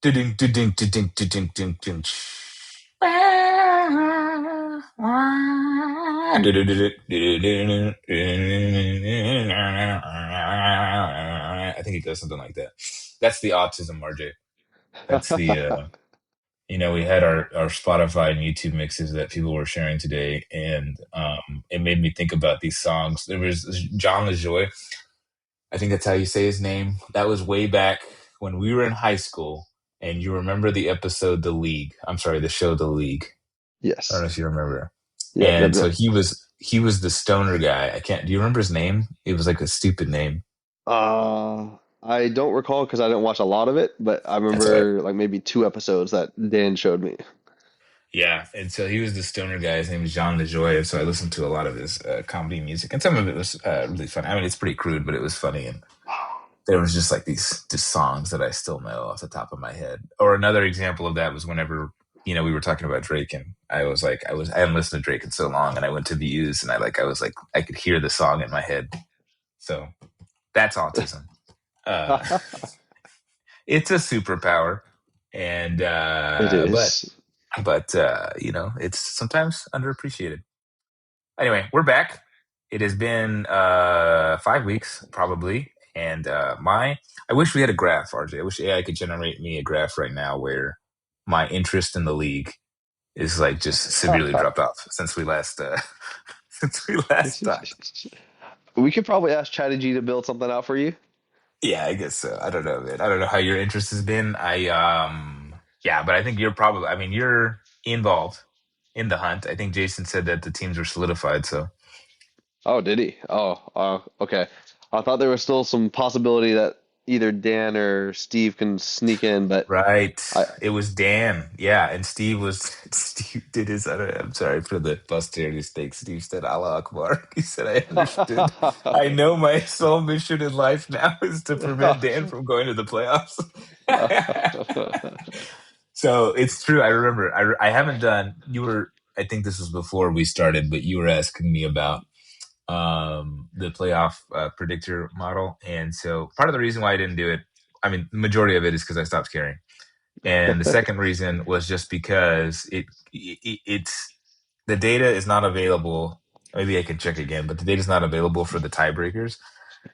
Du-ding, du-ding, du-ding, du-ding, du-ding, du-ding. I think it goes something like that. That's the autism, RJ. That's the we had our Spotify and YouTube mixes that people were sharing today, and it made me think about these songs. There was John LaJoy. I think that's how you say his name. That was way back when we were in high school, and you remember the episode The League. I'm sorry, the show The League. I don't Yes. know if you remember. Yep, yep, And so yep. he was the stoner guy. I can't. Do you remember his name? It was like a stupid name. I don't recall because I didn't watch a lot of it, but I That's all right. remember like maybe two episodes that Dan showed me. Yeah, and so he was the stoner guy. His name was John LaJoy, and so I listened to a lot of his comedy music, and some of it was really funny. I mean, it's pretty crude, but it was funny, and there was just like these just songs that I still know off the top of my head. Or another example of that was whenever we were talking about Drake, and I hadn't listened to Drake in so long, and I went to Views, and I was like I could hear the song in my head. So that's autism. Uh, it's a superpower, and It is. it's sometimes underappreciated. Anyway, we're back. It has been 5 weeks probably, and my I wish we had a graph, RJ. I wish AI could generate me a graph right now where my interest in the league is like just severely dropped off since we last since we last talked. We could probably ask ChatGPT to build something out for you. Yeah, I guess so. I don't know, man. I don't know how your interest has been. Yeah, but I think you're involved in the hunt. I think Jason said that the teams were solidified, so Oh, did he? Oh, okay. I thought there was still some possibility that either Dan or Steve can sneak in, but right. I It was Dan. Yeah, and Steve was Steve did his I don't, I'm sorry for the posterity stake. Steve said Allah Akbar. He said I understood. I know my sole mission in life now is to prevent Dan from going to the playoffs. So it's true. I remember. I haven't done. You were. I think this was before we started, but you were asking me about the playoff predictor model, and so part of the reason why I didn't do it, I mean, the majority of it is because I stopped caring, and the second reason was just because it's the data is not available. Maybe I can check again, but the data is not available for the tiebreakers.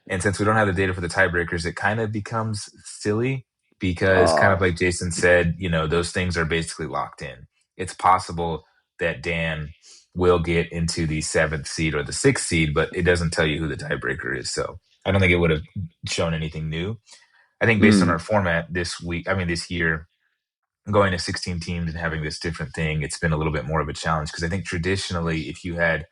And since we don't have the data for the tiebreakers, it kind of becomes silly because, kind of uh, like Jason said, those things are basically locked in. It's possible that Dan will get into the seventh seed or the sixth seed, but it doesn't tell you who the tiebreaker is. So I don't think it would have shown anything new. I think based on mm, our format this year, going to 16 teams and having this different thing, it's been a little bit more of a challenge because I think traditionally, if you had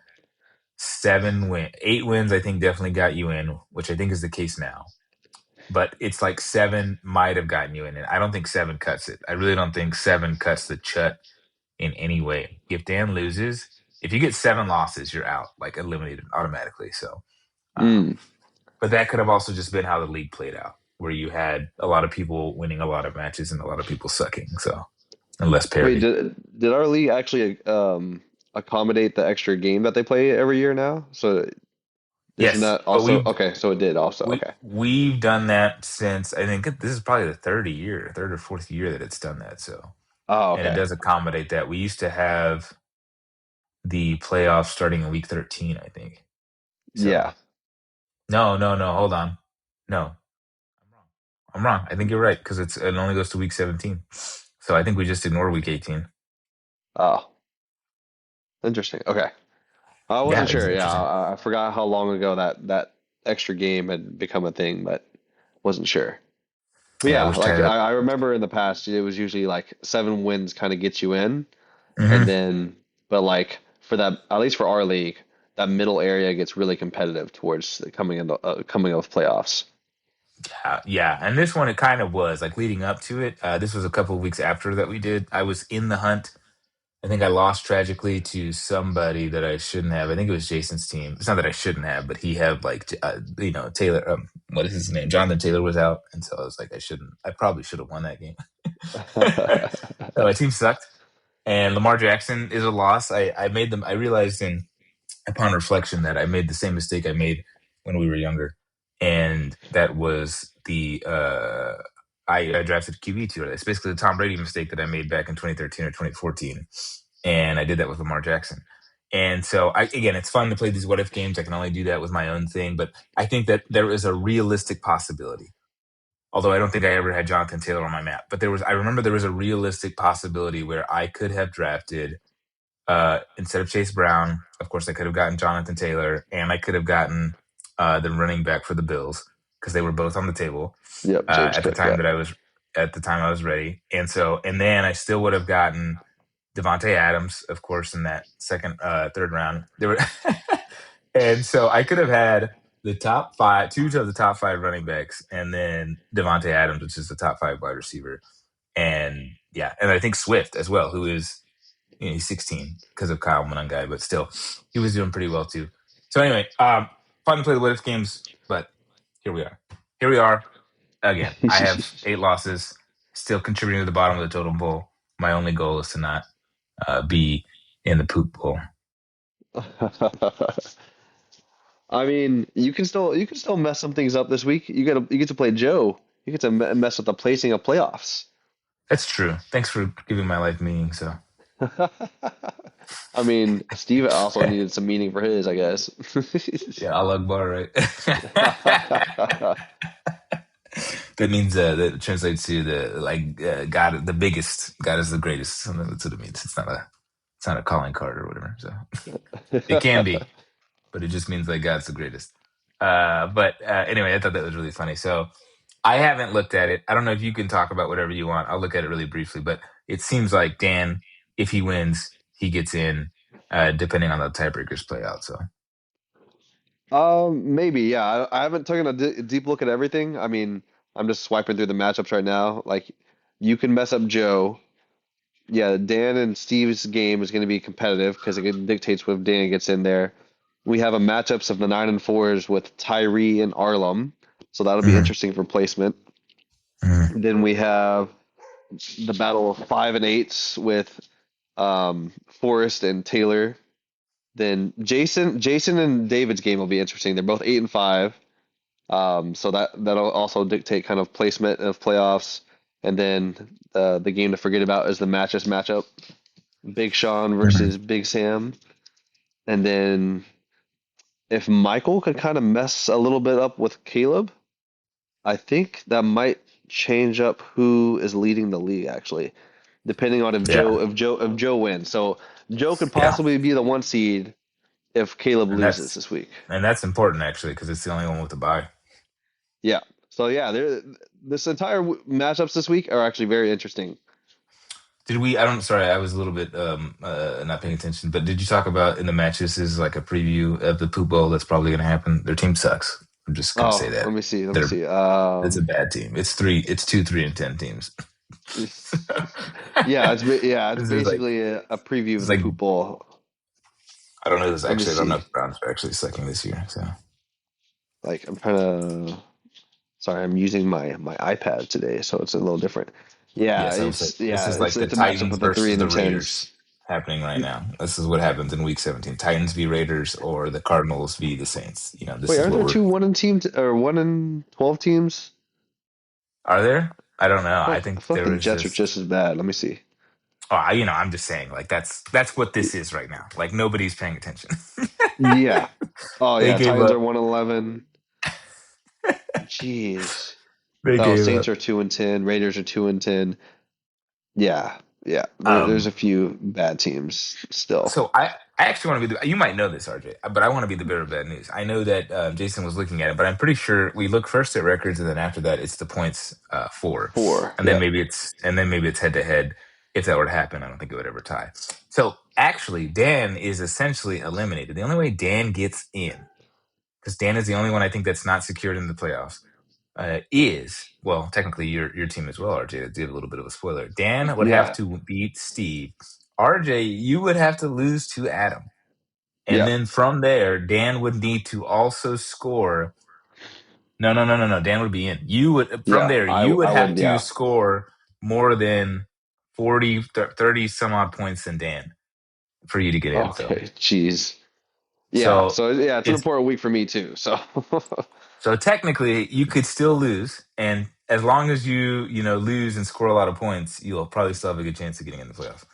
8 wins, I think definitely got you in, which I think is the case now. But it's like seven might have gotten you in, and I don't think seven cuts it. I really don't think seven cuts the chut in any way. If Dan loses, if you get seven losses, you're out, like eliminated automatically. So, mm. but that could have also just been how the league played out, where you had a lot of people winning a lot of matches and a lot of people sucking. So, and less Wait, parity. did our league actually accommodate the extra game that they play every year now? So isn't Yes, that but also okay? So it did also. we Okay. we've done that since I think this is probably the third or fourth year that it's done that. So, Oh, and it okay. does accommodate that. We used to have the playoffs starting in week 13, I think. So, Yeah. no, no, no, hold on. No, I'm wrong. I'm wrong. I think you're right because it only goes to week 17. So I think we just ignore week 18. Oh, interesting. Okay. I Yeah, wasn't it's sure. Yeah, interesting. I forgot how long ago that extra game had become a thing, but wasn't sure. But Yeah, I yeah, wish like tied up. I remember in the past, it was usually like 7 wins kind of gets you in, and Hmm. then but like for that, at least for our league, that middle area gets really competitive towards the coming of playoffs. Yeah, and this one it kind of was like leading up to it. This was a couple of weeks after that we did. I was in the hunt. I think I lost tragically to somebody that I shouldn't have. I think it was Jason's team. It's not that I shouldn't have, but he had like Taylor. What is his name? Jonathan Taylor was out, and so I was like, I shouldn't. I probably should have won that game. So my team sucked, and Lamar Jackson is a loss. I made them. I realized upon reflection that I made the same mistake I made when we were younger, and that was the I drafted QB too early. It's basically the Tom Brady mistake that I made back in 2013 or 2014, and I did that with Lamar Jackson. And so, again, it's fun to play these what if games. I can only do that with my own thing, but I think that there is a realistic possibility. Although I don't think I ever had Jonathan Taylor on my map, but I remember there was a realistic possibility where I could have drafted instead of Chase Brown. Of course, I could have gotten Jonathan Taylor, and I could have gotten the running back for the Bills because they were both on the table Yep, James at the Cook. time Yeah. that I was ready. And then I still would have gotten Devontae Adams, of course, in that third round. There were, and so I could have had the top five, two of the top five running backs, and then Devontae Adams, which is the top five wide receiver, and yeah, and I think Swift as well, who is he's 16 because of Kyle Monangai, but still, he was doing pretty well too. So anyway, fun to play the what if games, but here we are. Here we are again. I have 8 losses, still contributing to the bottom of the totem pole. My only goal is to not be in the poop bowl. I mean, you can still mess some things up this week. You get to play Joe. You get to mess with the placing of playoffs. That's true. Thanks for giving my life meaning. So I mean, Steve also needed some meaning for his, I guess. yeah, Allah Akbar, right? That means that translates to the God, the biggest. God is the greatest. That's what it means. It's not a calling card or whatever. So it can be, but it just means like God's the greatest. But anyway, I thought that was really funny. So I haven't looked at it. I don't know if you can talk about whatever you want. I'll look at it really briefly, but it seems like Dan, if he wins, he gets in, depending on the tiebreakers play out. So Maybe, yeah. I haven't taken a deep look at everything. I mean, I'm just swiping through the matchups right now. Like, you can mess up Joe. Yeah, Dan and Steve's game is going to be competitive because it dictates if Dan gets in there. We have a matchups of the 9 and 4s with Tyree and Arlem, so that'll be Mhm, interesting for placement. mhm. Then we have the battle of 5 and 8s with Forrest and Taylor. Then Jason and David's game will be interesting. They're both 8 and 5. So that'll also dictate kind of placement of playoffs. And then the game to forget about is the matchup. Big Sean Mhm. versus Big Sam. And then if Michael could kind of mess a little bit up with Caleb, I think that might change up who is leading the league actually, depending on Yeah, if Joe wins. So Joe could yeah, possibly be the 1 seed if Caleb and loses this week. that's important actually because it's the only one with a bye. Yeah. So yeah, this entire matchups this week are actually very interesting. Did we? I don't. Sorry, I was a little bit not paying attention. But did you talk about in the match? This is like a preview of the poop bowl that's probably going to happen. Their team sucks. I'm just going to say Oh, that let me see. Let me they're see. it's a bad team. It's three. It's two, 3, and 10 teams. Yeah, it's This is like basically a preview this of is the like poop bowl. I don't know this Let me actually. I don't know see. if the Browns are actually sucking this year. So Like I'm trying to. Sorry, I'm using my iPad today, so it's a little different. Yeah, yes, I would say it's this yeah, is like the it's a matchup Titans of the three versus and the the Raiders tens. happening right now. This is what happens in Week 17: Titans v Raiders or the Cardinals v the Saints. This Wait, is aren't what there we're. two 1-12 teams? Are there? I don't know. I I think feel like there the was Jets are just. just as bad. Let me see. I'm just saying, like that's what this is right now. Like nobody's paying attention. Yeah. Oh They yeah, gave Titans are up. 1-11. Jeez. They Oh, gave Saints up. are 2-10. Raiders are 2-10. Yeah, yeah. There's Um, a few bad teams still. so I actually want to be you might know this, RJ, but I want to be the bearer of bad news. I know that Jason was looking at it, but I'm pretty sure we look first at records, and then after that, it's the points for, Four. and then Yep. maybe it's head to head. If that were to happen, I don't think it would ever tie. So actually, Dan is essentially eliminated. The only way Dan gets in, because Dan is the only one I think that's not secured in the playoffs, is well, technically your team as well, RJ. To give a little bit of a spoiler, Dan would have Yeah. to beat Steve. RJ, you would have to lose to Adam, and Yep. then from there, Dan would need to also score. No, no, no, no, no. Dan would be in. You would from Yeah. there. I You would I have would. to Yeah. score more than 30 some odd points than Dan for you to get in. So, Okay. Jeez. Yeah. so So yeah, it's an it's important week for me too. So so technically you could still lose, and as long as you lose and score a lot of points, you'll probably still have a good chance of getting in the playoffs.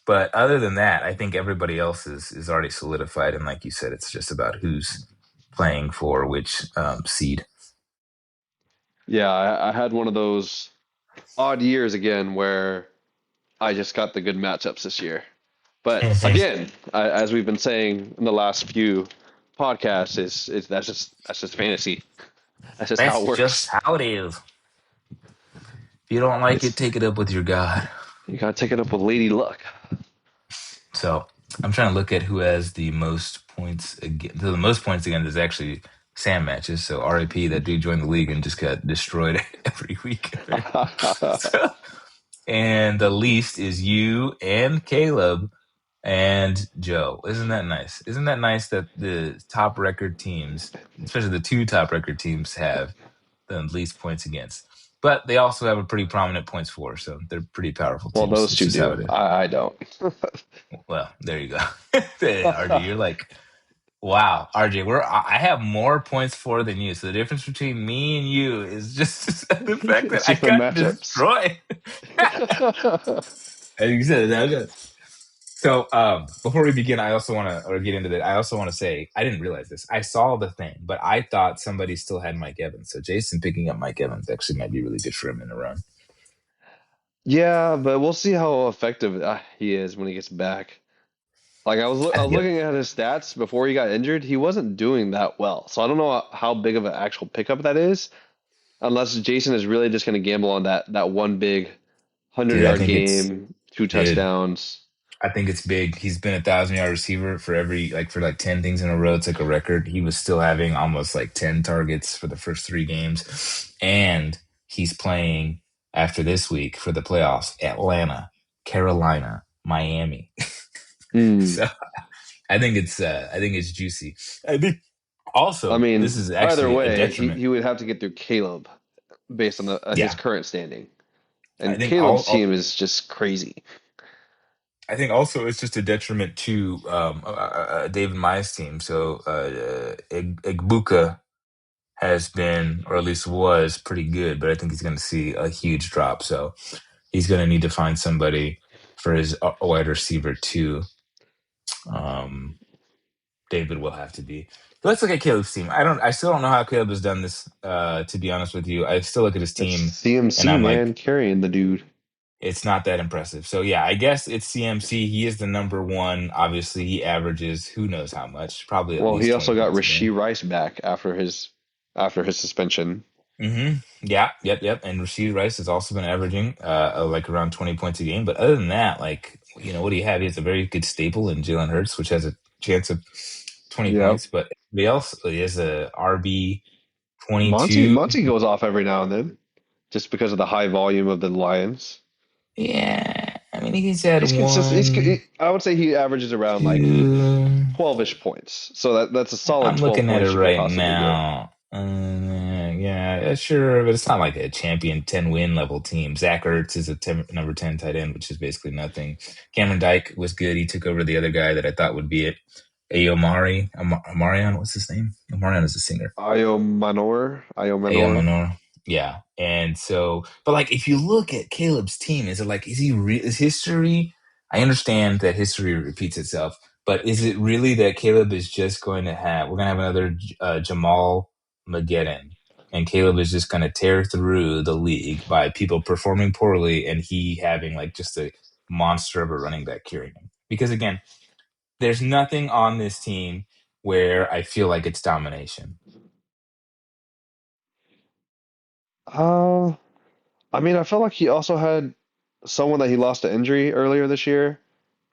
But other than that, I think everybody else is already solidified. And like you said, it's just about who's playing for which seed. Yeah, I had one of those odd years again where I just got the good matchups this year. But again, as we've been saying in the last few podcasts, is that's just fantasy. That's just how That's it just works. how it is. If you don't like it, It's take it up with your God. you gotta take it up with Lady Luck. So I'm trying to look at who has the most points again. So the most points again is actually Sam matches. So RIP, that dude joined the league and just got destroyed every week. So, and the least is you and Caleb and Joe. Isn't that nice? Isn't that nice that the top record teams, especially the two top record teams, have the least points against? But they also have a pretty prominent points for, so they're pretty powerful Well, teams. those It's two just how do. it is. I don't. Well, there you go. RJ, you're like, wow, RJ, I have more points for than you. So the difference between me and you is just the fact that It's I just the got matchups. destroyed. As you said, that was so before we begin, I also want to or get into that. I also want to say I didn't realize this. I saw the thing, but I thought somebody still had Mike Evans. So Jason picking up Mike Evans actually might be really good for him in a run. Yeah, but we'll see how effective he is when he gets back. Like I was Yep. looking at his stats before he got injured. He wasn't doing that well. So I don't know how big of an actual pickup that is, unless Jason is really just going to gamble on that one big 100 Dude, I yard think it's game, two dude. touchdowns. I think it's big. He's been 1,000 yard receiver for for like 10 things in a row. It's like a record. He was still having almost like 10 targets for the first three games. And he's playing after this week for the playoffs, Atlanta, Carolina, Miami. Hmm. So I think it's juicy. I think I also this mean, is either actually a way, detriment. he would have to get through Caleb based on his Yeah. current standing. I And think Caleb's team is just crazy. I think also it's just a detriment to David Maya's team. So Egbuka has been, or at least was, pretty good, but I think he's going to see a huge drop. So he's going to need to find somebody for his wide receiver too. Um, David will have to be. Let's look at Caleb's team. I still don't know how Caleb has done this. To be honest with you, I still look at his It's team and CMC, I'm man, like, carrying the dude. it's not that impressive. So yeah, I guess it's CMC. He is the number one. Obviously, he averages who knows how much, probably at Well, he least 20 also got points a game. Rasheed Rice back after his suspension. Yeah, yep. And Rasheed Rice has also been averaging like around 20 points a game. But other than that, like, what do you have? He has a very good staple in Jalen Hurts, which has a chance of 20 Yep. points. But everybody else, he has a RB Monty 22. Monty goes off every now and then just because of the high volume of the Lions. Yeah, I mean, he's had He's consistent. one, I would say he averages around like two. 12-ish points. So that's a solid I'm 12 looking at it points you could right possibly get. now. Yeah, sure, but it's not like a champion 10 win level team. Zach Ertz is a number 10 tight end, which is basically nothing. Cameron Dyke was good. He took over the other guy that I thought would be it. Amarion, what's his name? Amarion is a singer. Ayo A.O. Manor. Manor. Yeah. And so, but like, if you look at Caleb's team, is it like, is history? I understand that history repeats itself, but is it really that Caleb is just going to we're going to have another Jamal Mageddon, and Caleb is just going to tear through the league by people performing poorly and he having like just a monster of a running back carrying him? Because again, there's nothing on this team where I feel like it's domination. Uh, I mean, I felt like he also had someone that he lost to injury earlier this year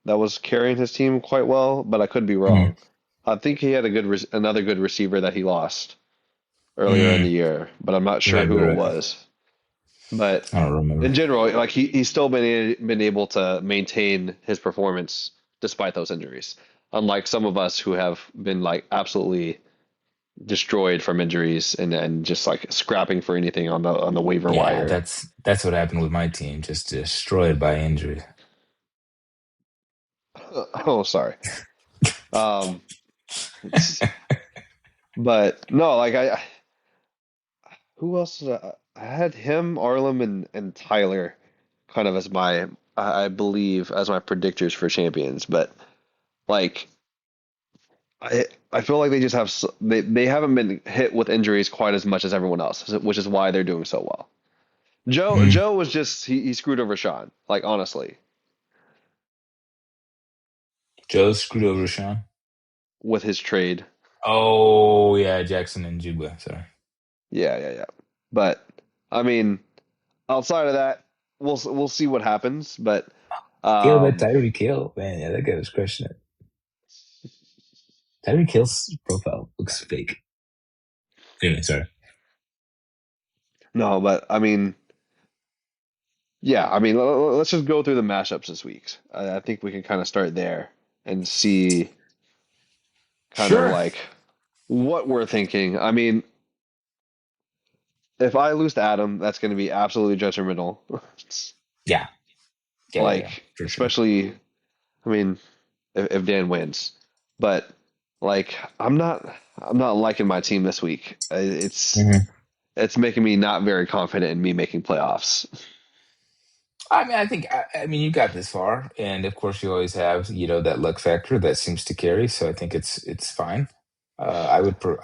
that was carrying his team quite well, but I could be Mm, wrong. I think he had another good receiver that he lost earlier in the mm, year, but I'm not you sure might be who it right. was. But I don't remember. in general, like he's still been able to maintain his performance despite those injuries. Unlike some of us who have been like absolutely destroyed from injuries and just like scrapping for anything on the waiver Yeah, wire. that's what happened with my team, just destroyed by injury. Oh, sorry. Um, it's, but no, like who else? I had him, Arlem, and Tyler kind of as my I believe as my predictors for champions, but like I feel like they just have they haven't been hit with injuries quite as much as everyone else, which is why they're doing so well. Mm. Joe was just he screwed over Sean, like honestly, Joe screwed over Sean. with his trade. Oh yeah, Jackson and Juba. Sorry. Yeah. But I mean, outside of that, we'll see what happens. But Kill that um, Tyreek Hill, man. Yeah, that guy was crushing it. Tyreek Hill's profile looks fake. Anyway, sorry. no, but I mean, yeah, I mean, let's just go through the mashups this week. I think we can kind of start there and see kind of Sure. like what we're thinking. I mean, if I lose to Adam, that's going to be absolutely detrimental. Yeah. Yeah. Like, For sure. especially, I mean, if Dan wins, but like, I'm not liking my team this week. Mhm. It's making me not very confident in me making playoffs. I mean, I mean, you got this far, and of course, you always have, that luck factor that seems to carry. So I think it's fine.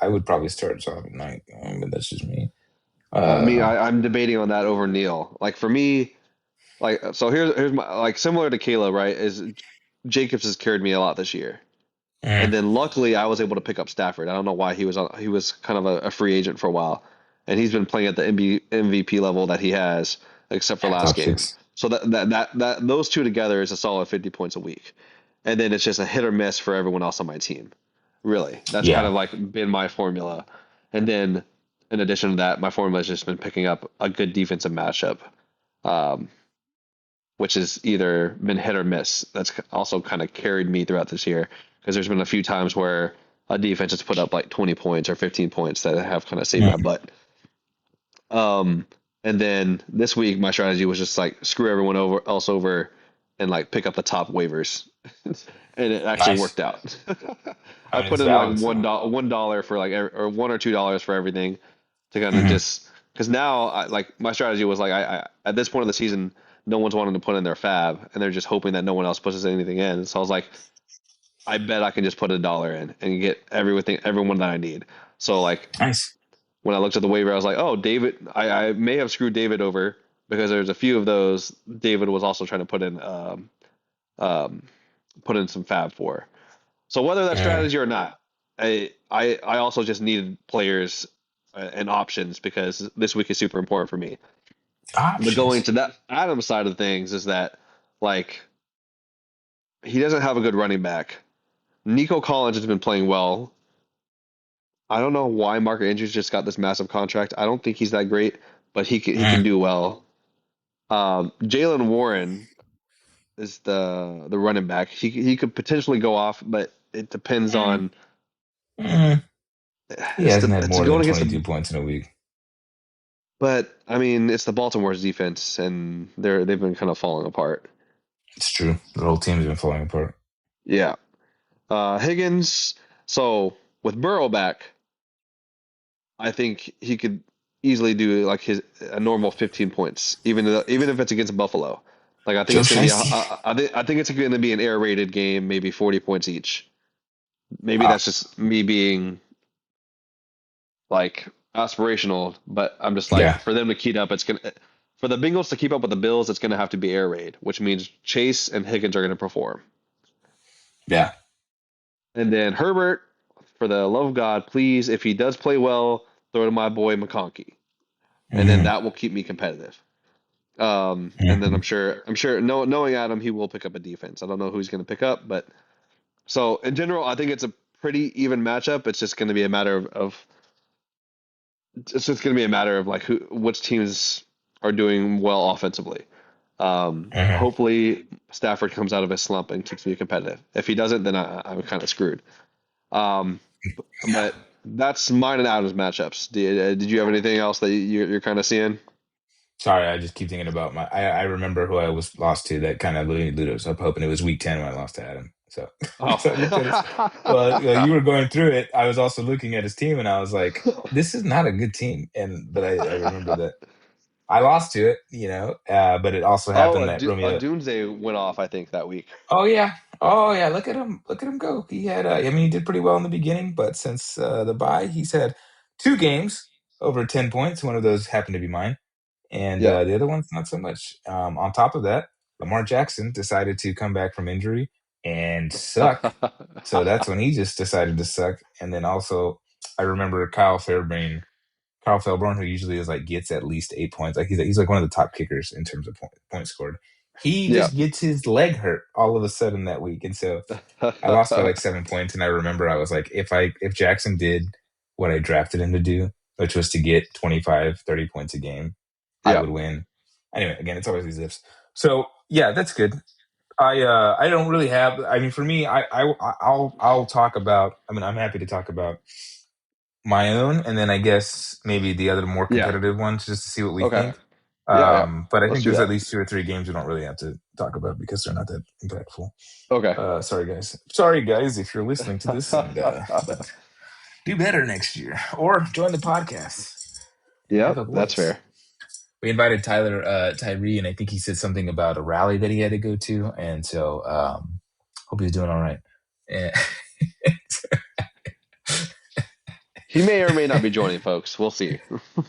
I would probably start off at night, but that's just me. I mean, Uh, I'm debating on that over Neil. Like for me, like so here's my like similar to Kayla, right? Is Jacobs has carried me a lot this year. And mm, then luckily I was able to pick up Stafford. I don't know why he was kind of a free agent for a while. And he's been playing at the MVP level that he has, except for yeah, last top game. six. So that those two together is a solid 50 points a week. And then it's just a hit or miss for everyone else on my team. Really. That's kind Yeah, of like been my formula. And then in addition to that, my formula has just been picking up a good defensive matchup. Um, which has either been hit or miss. That's also kind of carried me throughout this year because there's been a few times where a defense has put up like 20 points or 15 points that have kind of saved my mm, butt. Um, and then this week, my strategy was just like screw everyone else over and like pick up the top waivers. And it actually nice. worked out. I I mean, it's put in like valid still. $1 for like or $1 or $2 for everything to kind of Hmm. just because now like my strategy was like I at this point of the season no one's wanting to put in their fab and they're just hoping that no one else pushes anything in. So I was like, I bet I can just put $1 in and get everyone that I need. So like Nice. when I looked at the waiver, I was like, oh, David, I may have screwed David over because there's a few of those David was also trying to um, put in some fab for. So whether that's Mm. strategy or not, I also just needed players and options because this week is super important for me. But going Options. to that Adams side of things is that like he doesn't have a good running back. Nico Collins has been playing well. I don't know why Mark Andrews just got this massive contract. I don't think he's that great, but he can Mm, do well. Jalen Warren is the running back. He could potentially go off, but it depends mm, on mm. He hasn't had it's more than going against 22 the points in a week. but I mean it's the Baltimore's defense and they've been kind of falling apart. It's true. The whole team's been falling apart. Yeah. Higgins. So with Burrow back, I think he could easily do like his a normal 15 points, even if it's against Buffalo. Like I think Joe it's gonna be Shiesty. I think it's gonna be an air rated game, maybe 40 points each. Maybe Uh, that's just me being like aspirational, but I'm just like yeah. for them to keep up, it's gonna for the Bengals to keep up with the Bills, it's gonna have to be air raid, which means Chase and Higgins are gonna perform. Yeah. And then Herbert, for the love of God, please, if he does play well, throw to my boy McConkey, and then Hmm. that will keep me competitive. And then Hmm. I'm sure, knowing Adam, he will pick up a defense. I don't know who he's going to pick up, but so in general, I think it's a pretty even matchup. It's just going to be a matter of it's just going to be a matter of like which teams are doing well offensively. Hmm. Hopefully Stafford comes out of his slump and keeps me competitive. If he doesn't, then I'm kind of screwed. Um, Yeah. but that's mine and Adam's matchups. Did you have anything else that you're kind of seeing? Sorry, I just keep thinking about I remember who I was lost to that kind of Looney us up, hoping it was week 10 when I lost to Adam. So, so I looked at his. Well, you were going through it. I was also looking at his team, and I was like, "This is not a good team." But I remember that. I lost to it, but it also Oh, happened that A Romeo. Doomsday went off, I think, that week. Oh yeah, oh yeah. Look at him go. He had, I mean, he did pretty well in the beginning, but since the bye, he's had two games over 10 points. One of those happened to be mine, and Yep. the other one's not so much. On top of that, Lamar Jackson decided to come back from injury and suck. So that's when he just decided to suck. And then also, I remember Kyle Fairbairn, who usually is like gets at least 8 points. Like he's like one of the top kickers in terms of points scored. He Yep. just gets his leg hurt all of a sudden that week, and so I lost by like 7 points. And I remember I was like, if Jackson did what I drafted him to do, which was to get 25, 30 points a game, I would Yep. win. Anyway, again, it's always these ifs. So yeah, that's good. I don't really have. I mean, for me, I'll talk about. I mean, I'm happy to talk about my own, and then I guess maybe the other more Yeah. competitive ones just to see what we Okay. think. Yeah. Yeah. But I Let's think do there's at that. least two or three games we don't really have to talk about because they're not that impactful. Okay. Sorry guys. Sorry guys if you're listening to this, and but do better next year or join the podcast. Have Yep. a That's voice. fair. We invited Tyree, and I think he said something about a rally that he had to go to, and so hope he's doing all right. And He may or may not be joining, folks. We'll see.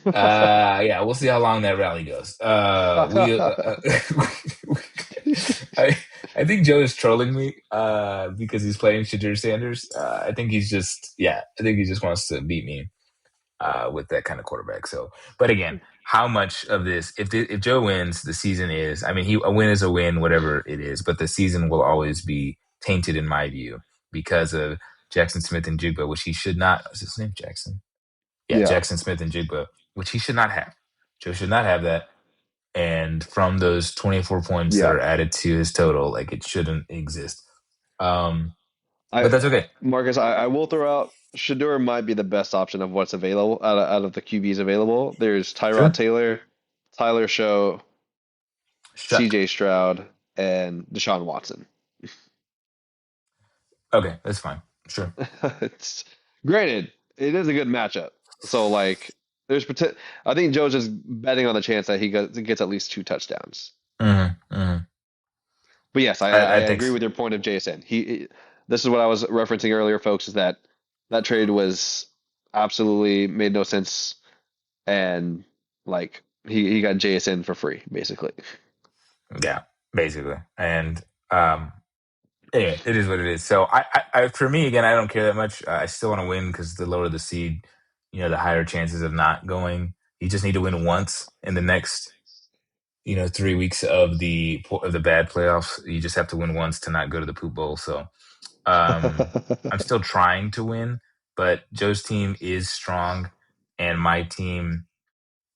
yeah, we'll see how long that rally goes. I I think Joe is trolling me because he's playing Shadur Sanders. I think he just wants to beat me with that kind of quarterback. So, but again, how much of this, if Joe wins, the season is, I mean, a win is a win, whatever it is, but the season will always be tainted in my view because of Jackson Smith and Jigba, which he should not. Is his name Jackson? Yeah, Yeah. Jackson Smith and Jigba, which he should not have. Joe should not have that. And from those 24 points that Yeah. are added to his total, like it shouldn't exist. Um, but I that's okay. Marcus, I will throw out Shadur might be the best option of what's available out of the QBs available. There's Tyrod Sure. Taylor, Tyler Show, Shuck. CJ Stroud, and Deshaun Watson. Okay, that's fine. Sure. It's granted, it is a good matchup. So like I think Joe's just betting on the chance that gets at least two touchdowns. Hmm. But yes, I I think agree with your point of JSN. This is what I was referencing earlier, folks, is that that trade was absolutely made no sense, and like he got JSN for free, basically. yeah, basically. And um, anyway, it is what it is. So for me again, I don't care that much. I still want to win because the lower the seed, the higher chances of not going. You just need to win once in the next 3 weeks of the bad playoffs. You just have to win once to not go to the poop bowl. So I'm still trying to win, but Joe's team is strong, and my team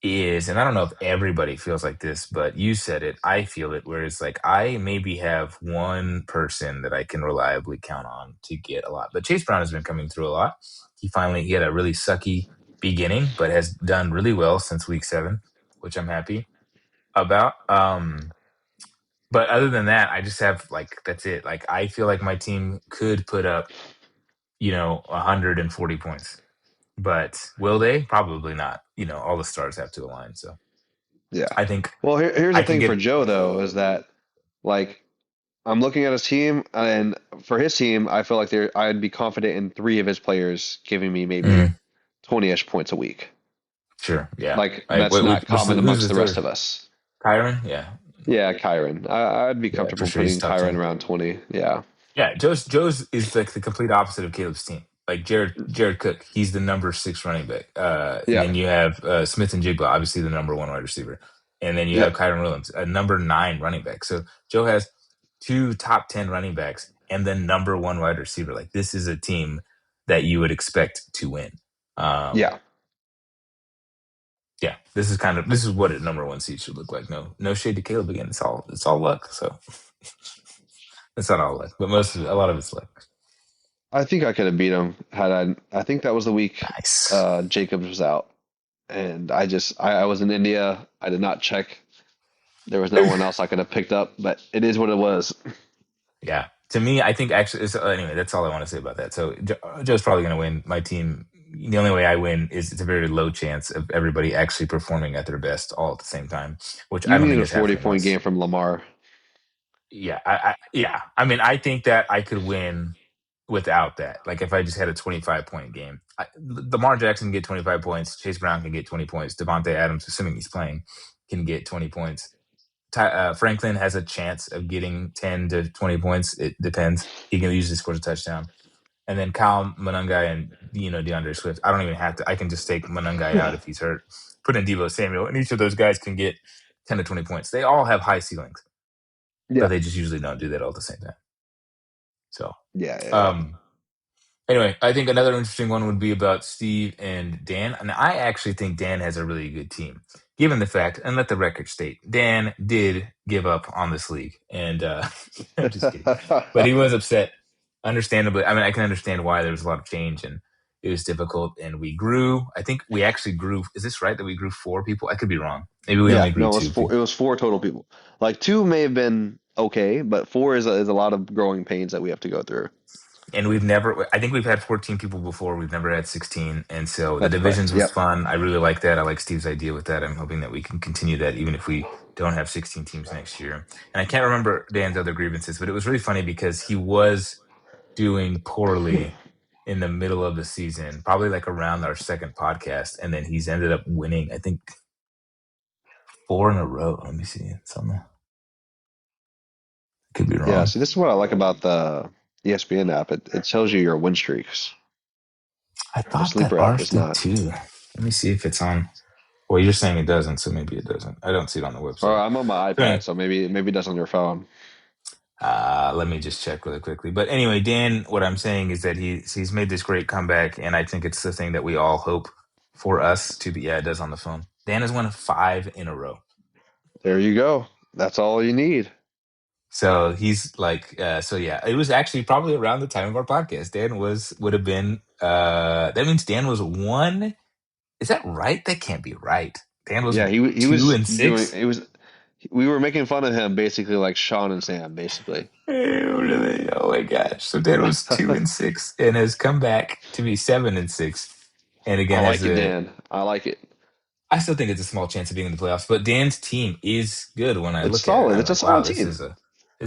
is, and I don't know if everybody feels like this, but you said it, I feel it, where it's like I maybe have one person that I can reliably count on to get a lot. But Chase Brown has been coming through a lot. He had a really sucky beginning, but has done really well since week 7, which I'm happy about. But other than that, I just have like that's it. Like I feel like my team could put up, 140 points. But will they? Probably not. All the stars have to align. So Yeah. I think Well, here's I the can thing get. for Joe though, is that like I'm looking at his team, and for his team, I feel like I'd be confident in three of his players giving me maybe Mhm. 20-ish points a week. Sure. Yeah. Like Like that's not common who's amongst the the rest third? of us. Kyron? Yeah. Yeah, Kyron. I'd be Yeah, for comfortable sure. He's putting top Kyron 10. around 20. Yeah. Yeah, Joe's is like the complete opposite of Caleb's team. Like Jared Cook, he's the number 6 running back. And Yeah. then you have Smith and Jigba, obviously the number 1 wide receiver. And then you have Yep. Kyron Williams, a number 9 running back. So Joe has 2 top 10 running backs and then number 1 wide receiver. Like this is a team that you would expect to win. Yeah. Um, yeah, this is what a number 1 seed should look like. No shade to Caleb again. It's all luck. So it's not all luck, but a lot of it's luck. I think I could have beat him had I think that was the week Nice. Jacobs was out. And I was in India. I did not check. There was no one else I could have picked up, but it is what it was. Yeah. To me, I think actually, so anyway, that's all I want to say about that. So Joe's probably going to win. My team the only way I win is it's a very low chance of everybody actually performing at their best all at the same time, which I You don't think needed a is 40 happening point unless game from Lamar. yeah, yeah. I mean, I think that I could win without that. Like if I just had a 25-point game, Lamar Jackson can get 25 points. Chase Brown can get 20 points. Devontae Adams, assuming he's playing, can get 20 points. Franklin has a chance of getting 10 to 20 points. It depends. He can usually score a touchdown. And then Kyle Monungai and DeAndre Swift. I don't even have to. I can just take Monungai out if he's hurt. Put in Deebo Samuel, and each of those guys can get 10 to 20 points. They all have high ceilings, but Yeah. they just usually don't do that all at the same time. So, Yeah, yeah, yeah. um, anyway, I think another interesting one would be about Steve and Dan. And I actually think Dan has a really good team, given the fact, and let the record state, Dan did give up on this league. And I'm just kidding. But he was upset, understandably. I mean, I can understand why there was a lot of change and it was difficult. And we grew. I think we actually grew. Is this right that we grew 4 people? I could be wrong. Maybe we Yeah, only grew no, it was two four. people. It was four total people. Like two may have been okay, but four is a lot of growing pains that we have to go through. And we've never, I think we've had 14 people before. We've never had 16. And so the That's correct. divisions was Yep. fun. I really like that. I like Steve's idea with that. I'm hoping that we can continue that even if we don't have 16 teams next year. And I can't remember Dan's other grievances, but it was really funny because he was doing poorly in the middle of the season, probably like around our second podcast. And then he's ended up winning, I think, 4 in a row. Let me see. Something. Could be Yeah. wrong. See, this is what I like about the ESPN app. It tells you your win streaks. I The thought that sleeper app ours is did not. too. Let me see if it's on. Well, you're saying it doesn't, so maybe it doesn't. I don't see it on the Or website. I'm on my So, iPad, so maybe it does on your phone. let me just check really quickly. But anyway, Dan, what I'm saying is that he's made this great comeback, and I think it's the thing that we all hope for us to be. Yeah, it does on the phone. Dan has won 5 in a row. There you go. That's all you need. So he's like, so yeah, it was actually probably around the time of our podcast. Dan would have been, that means Dan was 1. Is that right? That can't be right. Dan was Yeah, he two was and doing. six. It was. We were making fun of him basically like Sean and Sam, basically. Really? Oh my gosh. So Dan was 2 and 6 and has come back to be 7 and 6. And I again, like it, Dan. I like it. I still think it's a small chance of being in the playoffs, but Dan's team is good when I It's look at it. solid. I'm It's a like, wow, solid this team.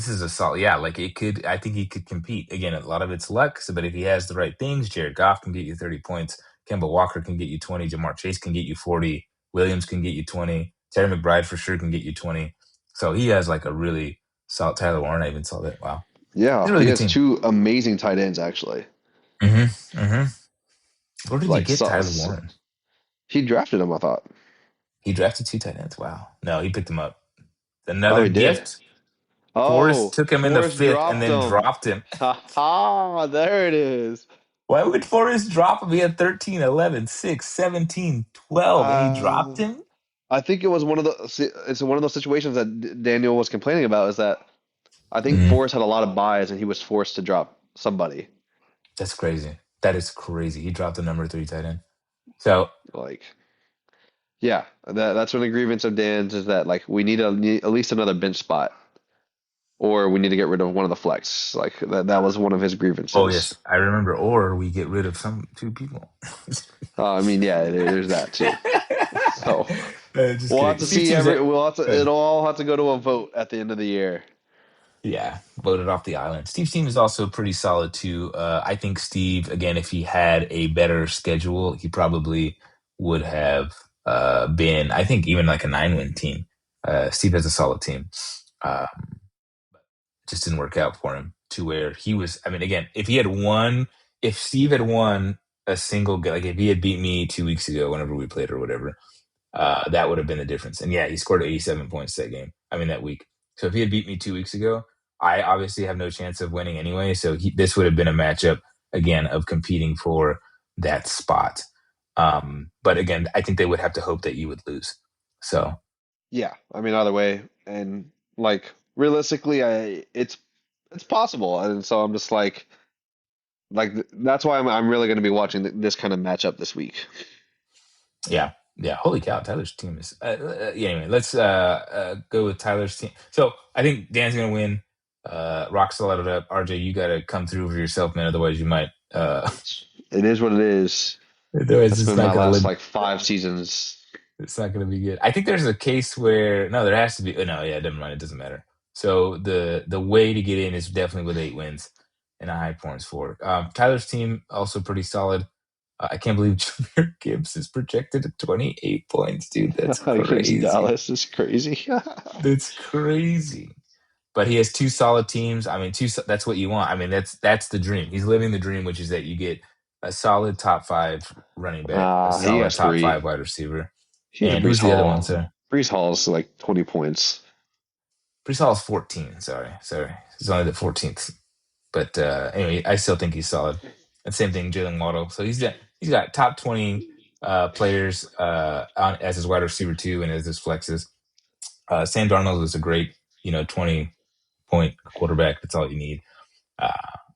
is a solid, yeah, like it could, I think he could compete. Again, a lot of it's luck, so, but if he has the right things, Jared Goff can get you 30 points, Kemba Walker can get you 20, Jamar Chase can get you 40, Williams can get you 20, Terry McBride for sure can get you 20. So he has like a really solid Tyler Warren. I even saw that. Wow. He's Yeah, a really he good has team. two amazing tight ends actually. Mm-hmm. Mm-hmm. Where did he Like get so, Tyler Warren? he drafted him, I thought. He drafted 2 tight ends. Wow. No, he picked him up. Oh, Another he did. gift. Forrest Oh, took him in the Forrest fifth and dropped then him. dropped him. Ha ha! There it is. Why would Forrest drop him? He had 13, 11, 6, 17, 12, and he dropped Uh, him? I think it was one of the. It's one of those situations that Daniel was complaining about. Is that I think Mhm. Forrest had a lot of buys and he was forced to drop somebody. That's crazy. That is crazy. He dropped the number 3 tight end. So, Like, yeah, that's one of the grievance of Dan's is that like we need at least another bench spot, or we need to get rid of one of the flex. Like that was one of his oh, grievances. yes, I remember. Or we get rid of some 2 people. I mean, yeah, there's that too. So Just we'll have kidding. to Steve see teams every. that. We'll have to. It'll all have to go to a vote at the end of the year. Yeah, voted off the island. Steve's team is also pretty solid too. I think Steve, again, if he had a better schedule, he probably would have been, I think, even like a 9-win team. Steve has a solid team. Uh, just didn't work out for him to where he was. I mean, again, if Steve had won a single, like if he had beat me 2 weeks ago, whenever we played or whatever, that would have been the difference. And yeah, he scored 87 points that game. I mean, that week. So if he had beat me 2 weeks ago, I obviously have no chance of winning anyway. So this would have been a matchup again of competing for that spot. But again, I think they would have to hope that you would lose. So Yeah, I mean either way, and like realistically, it's possible, and so I'm just that's why I'm really going to be watching this kind of matchup this week. yeah, yeah. Holy cow, Tyler's team is. Yeah, anyway, let's go with Tyler's team. So I think Dan's gonna win. Rock solid it up. RJ, you got to come through for yourself, man. Otherwise, you might. It is what it is. Otherwise, That's it's been not my going to last live. like 5 seasons. It's not going to be good. I think there's a case where no, there has to be. Oh, no, yeah, never mind. It doesn't matter. So the way to get in is definitely with 8 wins and a high points for. Tyler's team also pretty solid. I can't believe Junior Gibbs is projected at 28 points, dude. That's Against crazy. Dallas is crazy. That's crazy. But he has two solid teams. I mean, that's what you want. I mean, that's the dream. He's living the dream, which is that you get a solid top five running back, a He solid has top three. five wide receiver. He has And Brees who's the other one, Hall. sir? Brees Hall is like 20 points. Brees Hall is 14. Sorry. He's only the 14th. But anyway, I still think he's solid. And same thing, Jalen Waddle. So he's got top 20 players as his wide receiver too, and as his flexes. Sam Darnold is a great, 20-point quarterback. That's all you need. Uh,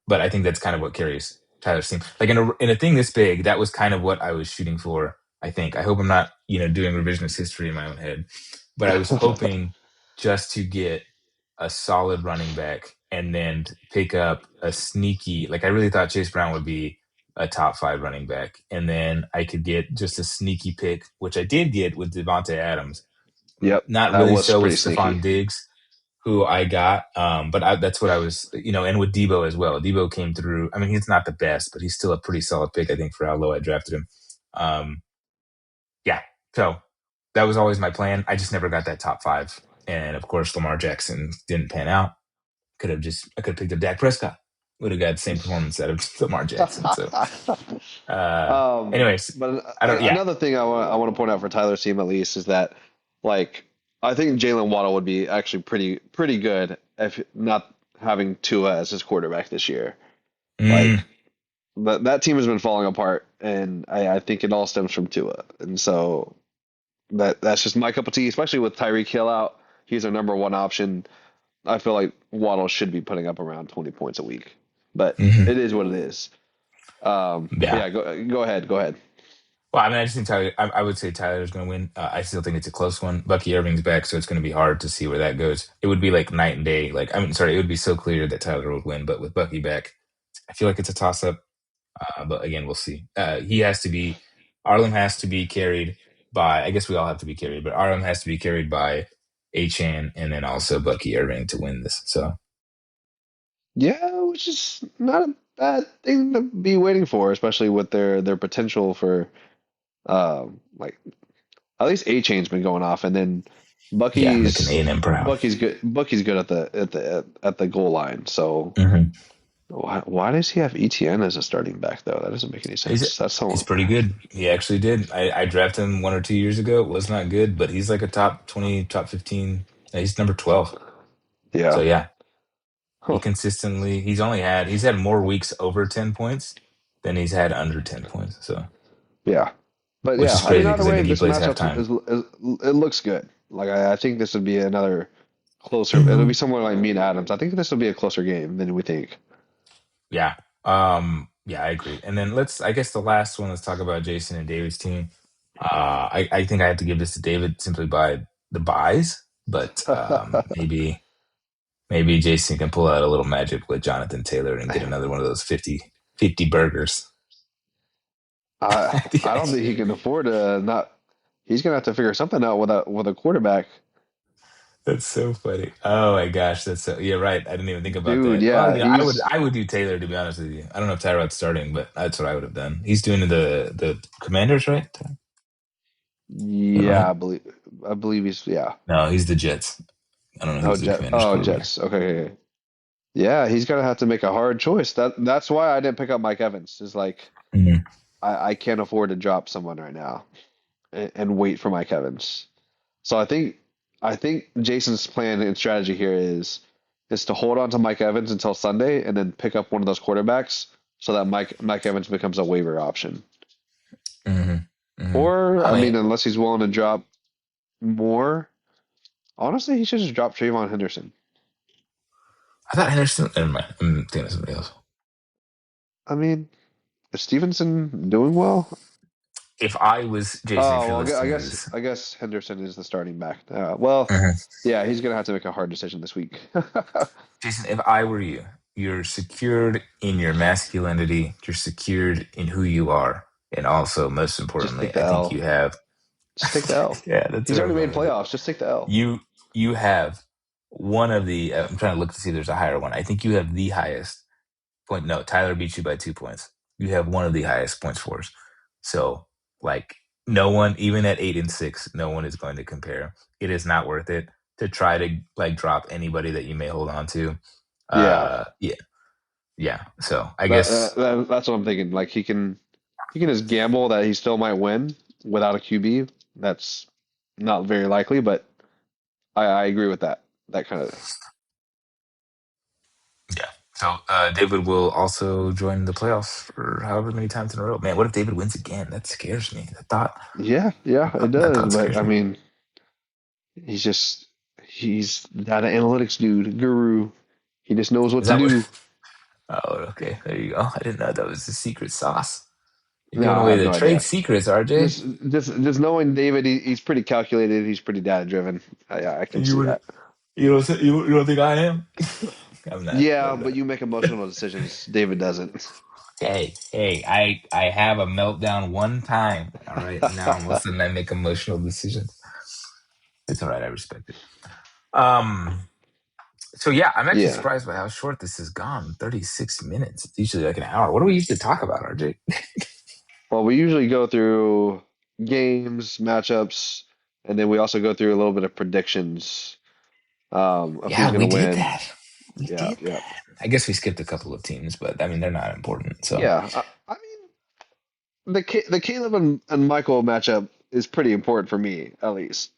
but I think that's kind of what carries Tyler's team. Like in a thing this big, that was kind of what I was shooting for. I think. I hope I'm not, doing revisionist history in my own head, but I was hoping just to get a solid running back and then pick up a sneaky. Like I really thought Chase Brown would be a top five running back, and then I could get just a sneaky pick, which I did get with Devontae Adams. Yep, Not that really was so with pretty sneaky. Stephon Diggs, who I got. But that's what I was, and with Debo as well. Debo came through. I mean, he's not the best, but he's still a pretty solid pick, I think, for how low I drafted him. Um, yeah. So that was always my plan. I just never got that top five. And of course, Lamar Jackson didn't pan out. I could have picked up Dak Prescott. Would have got the same performance out of Lamar Jackson. So, uh, anyways, but I don't, yeah. another thing I want to point out for Tyler's team at least is that like I think Jalen Waddle would be actually pretty good if not having Tua as his quarterback this year. Mm, Like that team has been falling apart, and I think it all stems from Tua, and so that's just my cup of tea, especially with Tyreek Hill out. He's our number one option. I feel like Waddle should be putting up around 20 points a week, but mhm. it is what it is. But Yeah. yeah, go ahead. Well, I mean, I just think Tyler. I would say Tyler's going to win. I still think it's a close one. Bucky Irving's back, so it's going to be hard to see where that goes. It would be like night and day. Like, I mean, sorry, it would be so clear that Tyler would win, but with Bucky back, I feel like it's a toss up. But again, we'll see. He has to be. Arlem has to be carried by. I guess we all have to be carried, but Arlem has to be carried by Achan and then also Bucky Irving to win this. So Yeah, which is not a bad thing to be waiting for, especially with their potential for like at least A Chain's been going off, and then yeah, making Bucky's A&M proud. Bucky's good. Bucky's good at the goal line. So Mm-hmm. why does he have ETN as a starting back though? That doesn't make any He's sense. That's he's so pretty good. He actually did. I drafted him 1 or 2 years ago. It was not good, but he's like a top 20, top 15. He's number 12. So yeah. yeah, Huh. he's had more weeks over 10 points than he's had under 10 points. So Yeah. But which yeah, is I mean, crazy either because I way, think he this plays matchup halftime. is it looks good. Like I think this would be another closer. It'll be Mhm. somewhere like me and Adams. I think this will be a closer game than we think. Yeah. Yeah, I agree. And then I guess the last one, let's talk about Jason and David's team. I think I have to give this to David simply by the buys, but maybe Jason can pull out a little magic with Jonathan Taylor and get another one of those 50 burgers. I don't think he can afford to not. He's gonna have to figure something out with a quarterback, That's so funny. Oh my gosh, that's so, yeah, right. I didn't even think about dude. that. Well, Yeah, he's I would do Taylor to be honest with you. I don't know if Tyrod's starting, but that's what I would have done. He's doing the Commanders, right? yeah. Right? I believe he's yeah. No, he's the Jets. I don't know who's the Commanders quarterback. Jets. Okay, okay, okay. Yeah, he's gonna have to make a hard choice. That's why I didn't pick up Mike Evans. Is like Mhm. I can't afford to drop someone right now and wait for Mike Evans. So I think Jason's plan and strategy here is to hold on to Mike Evans until Sunday and then pick up one of those quarterbacks so that Mike Evans becomes a waiver option. Mhm. Mhm. Or I I mean, mean, unless he's willing to drop more, honestly, he should just drop Trayvon Henderson. I thought Henderson. Never mind. I'm thinking of somebody else. I mean, is Stevenson doing well? If I was Jason, if Oh you're well, I listening to guess this, I guess Henderson is the starting back. Well, Mhm. yeah, he's gonna have to make a hard decision this week. Jason, if I were you, you're secured in your masculinity. You're secured in who you are. And also, most Just importantly, take the I think you L. have, Just take the L. yeah, that's He's what already I'm made going with. playoffs. Just take the L. You you have one of the. I'm trying to look to see if there's a higher one. I think you have the highest point. No, Tyler beat you by 2 points. You have one of the highest points for us. So, like, no one, even at 8-6, no one is going to compare. It is not worth it to try to like drop anybody that you may hold on to. Yeah, Yeah, yeah. So I guess that's what I'm thinking. Like he can just gamble that he still might win without a QB. That's not very likely, but I agree with that. That kind of yeah. So David will also join the playoffs for however many times in a row. Man, what if David wins again? That scares me. yeah, it That does. thought But scares I me. mean, he's data analytics dude, guru. He just knows what Is to that what? do. Oh, okay. There you go. I didn't know that was the secret sauce. You're No, giving I away have the no trade idea. secrets, RJ. Just knowing David, he's pretty calculated. He's pretty data driven. I can You see would that. you don't think I am? I'm not. Yeah, I'm but not. you make emotional decisions. David doesn't. Hey, I have a meltdown one time. All right. Now all of a sudden I make emotional decisions. It's all right, I respect it. Um so yeah, I'm actually Yeah. surprised by how short this has gone. 36 minutes. It's usually like an hour. What do we usually talk about, RJ? Well, we usually go through games, matchups, and then we also go through a little bit of predictions of Yeah, who's going to we did win. that. We Yeah, did yeah, that. I guess we skipped a couple of teams, but I mean they're not important. So yeah. I mean, the Caleb and Michael matchup is pretty important for me, at least.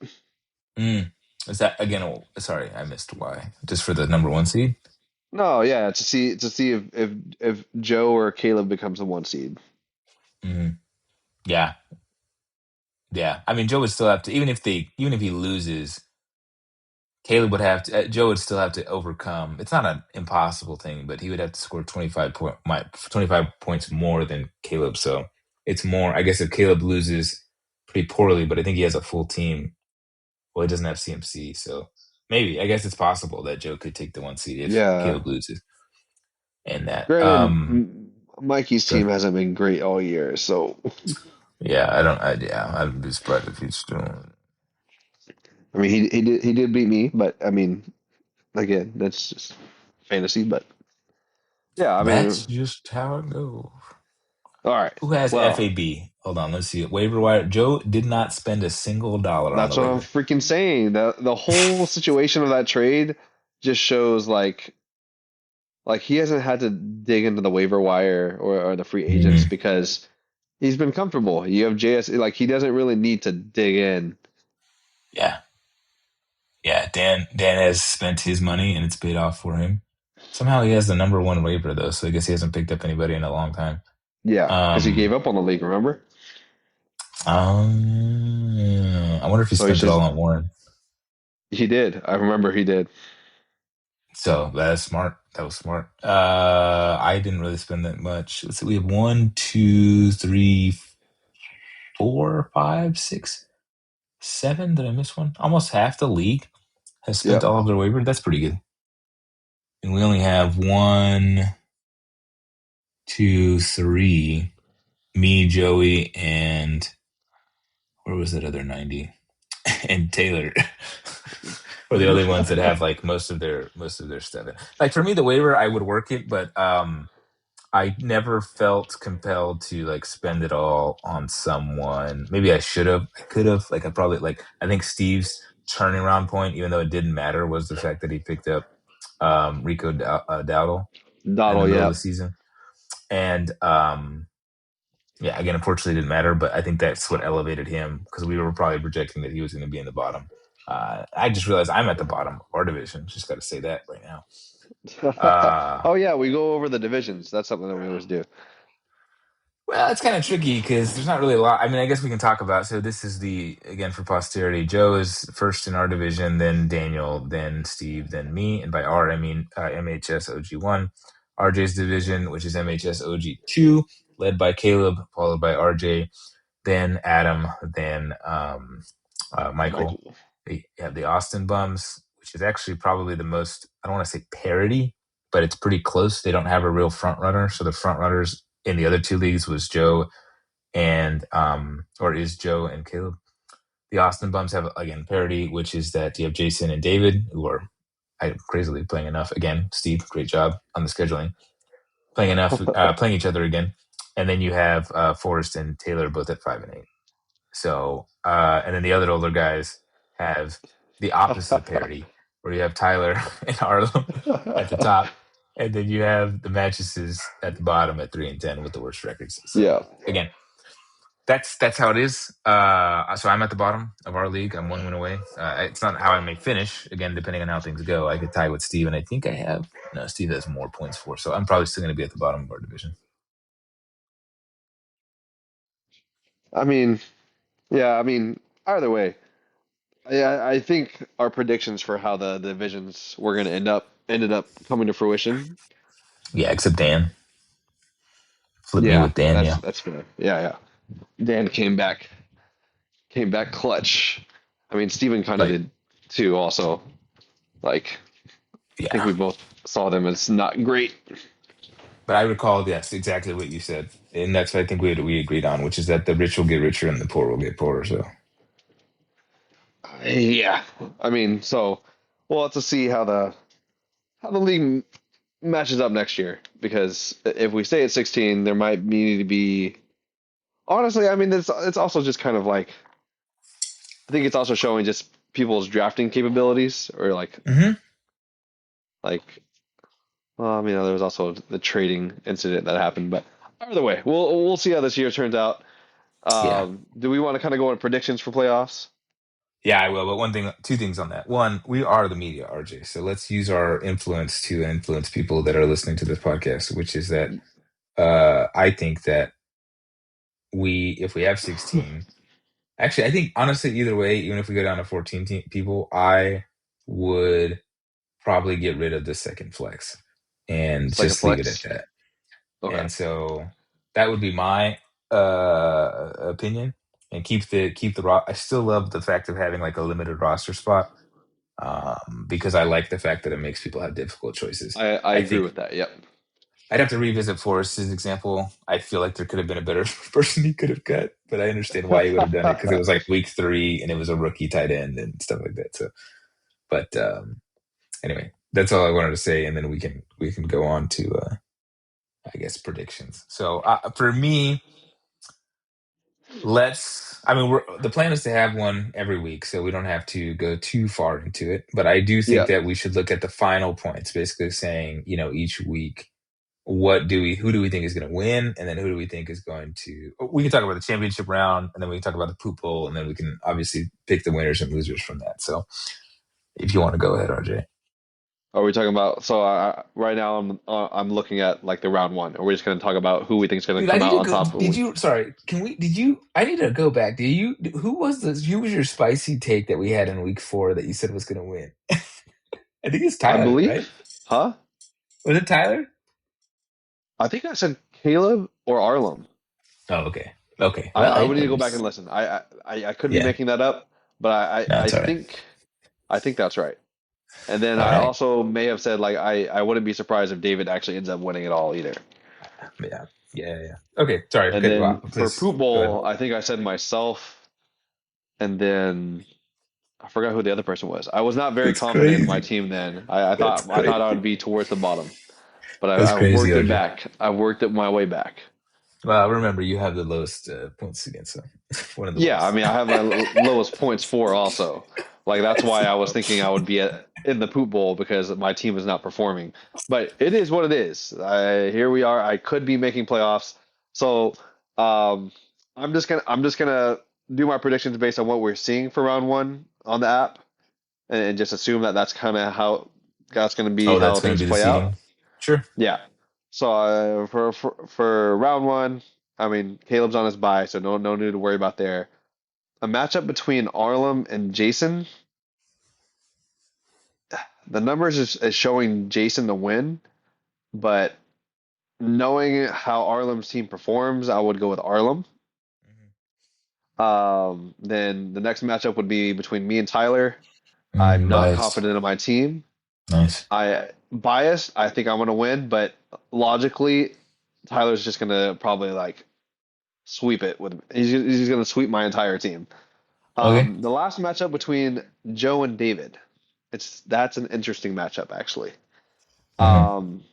mm. Is that again? Oh, sorry, I missed why. Just for the number one seed? No, yeah, to see if Joe or Caleb becomes the one seed. Mm. Yeah, yeah. I mean, Joe would still have to, even if he loses, Caleb would have to, Joe would still have to overcome. It's not an impossible thing, but he would have to score 25 points more than Caleb. So it's more, I guess if Caleb loses pretty poorly, but I think he has a full team. Well, he doesn't have CMC. So maybe, I guess it's possible that Joe could take the one seed if Yeah. Caleb loses and that. Granted, Mikey's Sure. team hasn't been great all year, so Yeah, yeah, I'd be surprised if he's doing. I mean he did beat me, but I mean again that's just fantasy. But yeah, I That's mean just how it goes. all right. Who has Well, FAB? Hold on, let's see it. Waiver wire. Joe did not spend a single dollar on that's the what I'm waiver. freaking saying. The whole situation of that trade just shows like he hasn't had to dig into the waiver wire or the free agents Hmm. because he's been comfortable. You have JS like he doesn't really need to dig in. Yeah, yeah. Dan has spent his money and it's paid off for him. Somehow he has the number one waiver though, so I guess he hasn't picked up anybody in a long time. Yeah, because he gave Um, up on the league, remember? I wonder if he So he spent it all says on Warren. he did. I remember he did. So that's smart. That was smart. I didn't really spend that much. Let's see. We have one, two, three, four, five, six, seven. Did I miss one? Almost half the league has spent Yep. all of their waiver. That's pretty good. And we only have one, two, three. Me, Joey, and where was that other 90? And Taylor. Were the only ones that have like most of their stuff. Like for me, the waiver, I would work it, but I never felt compelled to like spend it all on someone. Maybe I should have. I could have. Like I probably like. I think Steve's turning around point, even though it didn't matter, was the fact that he picked up Rico Dowdle in the Dottle, middle of the yep. season, and yeah, again, unfortunately, it didn't matter. But I think that's what elevated him because we were probably projecting that he was going to be in the bottom. I just realized I'm at the bottom of our division. Just got to say that right now. Uh, Oh yeah, we go over the divisions. That's something that we always do. Well, it's kind of tricky because there's not really a lot. I mean, I guess we can talk about. So this is the again for posterity. Joe is first in our division, then Daniel, then Steve, then me, and by R I mean MHS OG1. RJ's division, which is MHS OG2, led by Caleb, followed by RJ, then Adam, then Michael. Michael. We have the Austin Bums, which is actually probably the most. I don't want to say parody, but it's pretty close. They don't have a real front runner, so the front runners in the other two leagues was Joe and or is Joe and Caleb. The Austin Bums have again parity, which is that you have Jason and David, who are crazily playing enough. Again, Steve, great job on the scheduling, playing enough, playing each other again, and then you have Forrest and Taylor both at 5 and 8. So, and then the other older guys have the opposite of parity, where you have Tyler and Arlem at the top, and then you have the Mattresses at the bottom at 3 and 10 with the worst records. So Yeah. again, that's how it is. So I'm at the bottom of our league. I'm 1 win away. It's not how I may finish. Again, depending on how things go, I could tie with Steve, and I think I have. No, Steve has more points for. So I'm probably still going to be at the bottom of our division. I mean, yeah, I mean, either way, yeah, I think our predictions for how the divisions were going to ended up coming to fruition. Yeah, except Dan. Flip me Yeah, with Dan. Yeah, that's fair. Yeah, yeah. Dan came back clutch. I mean, Steven kind of like did too. Also, like I think yeah. we both saw them as not great. But I recall, yes, exactly what you said, and that's what I think we agreed on, which is that the rich will get richer and the poor will get poorer. So Yeah, I mean, so we'll have to see how the league matches up next year because if we stay at 16, there might need to be. Honestly, I mean, it's also just kind of like I think it's also showing just people's drafting capabilities or hmm like well, I mean, there was also the trading incident that happened, but either way, we'll see how this year turns out. yeah, Do we want to kind of go on predictions for playoffs? yeah, I will. But two things on that. One, we are the media, RJ. So let's use our influence to influence people that are listening to this podcast, which is that I think that if we have 16, actually, I think honestly, either way, even if we go down to 14 people, I would probably get rid of the second flex and It's like a just leave it at flex. that. Okay. And so that would be my opinion. And I still love the fact of having like a limited roster spot because I like the fact that it makes people have difficult choices. I I agree think with that. Yep. I'd have to revisit Forrest's example. I feel like there could have been a better person he could have cut, but I understand why he would have done it because it was like week 3 and it was a rookie tight end and stuff like that. So, but anyway, that's all I wanted to say, and then we can go on to I guess predictions. So for me, I mean, the plan is to have one every week, so we don't have to go too far into it. But I do think Yep. that we should look at the final points, basically saying, each week, who do we think is going to win? And then who do we think is going to, we can talk about the championship round, and then we can talk about the poop bowl, and then we can obviously pick the winners and losers from that. So if you want to go ahead, RJ. Are we talking about? So right now I'm looking at like the round one. Are we just going to talk about who we think is going to Dude, I come need out to on go. top? Did you? Sorry, I need to go back. Who was your spicy take that we had in week 4 that you said was going to win? I think it's I Tyler, believe, right? huh? Was it Tyler? I think I said Caleb or Arlem. Oh, okay. Okay. Well, I would need to go back and listen. I could be yeah. making that up, but No, it's all right. I think that's right. And then All I right. also may have said like I wouldn't be surprised if David actually ends up winning it all either. Yeah. Yeah. Yeah. Okay. Sorry. And Okay. then Well, for please Poop go ahead. Bowl, I think I said myself, and then I forgot who the other person was. I was not very That's confident in my crazy. team then. That's I thought I would crazy. be towards the bottom, but That's I've crazy, worked it RJ. back. I've worked it my way back. Well, remember you have the lowest points against them. One of the Yeah, I lowest. mean, I have my lowest points for also. Like that's why I was thinking I would be in the poop bowl because my team is not performing. But it is what it is. Here we are. I could be making playoffs. So um, I'm just gonna do my predictions based on what we're seeing for round one on the app, and just assume that that's gonna be Oh, how that's going to things be the play out. seating. Sure. Yeah. So for round one, I mean Caleb's on his bye, so no need to worry about there. A matchup between Arlem and Jason. The numbers is showing Jason to win, but knowing how Arlem's team performs, I would go with Arlem. Then the next matchup would be between me and Tyler. I'm not Biased. confident in my team. Nice. I biased. I think I'm gonna win, but logically, Tyler's just gonna probably like sweep it with. He's going to sweep my entire team. Okay. The last matchup between Joe and David. That's an interesting matchup actually. Hmm. Um,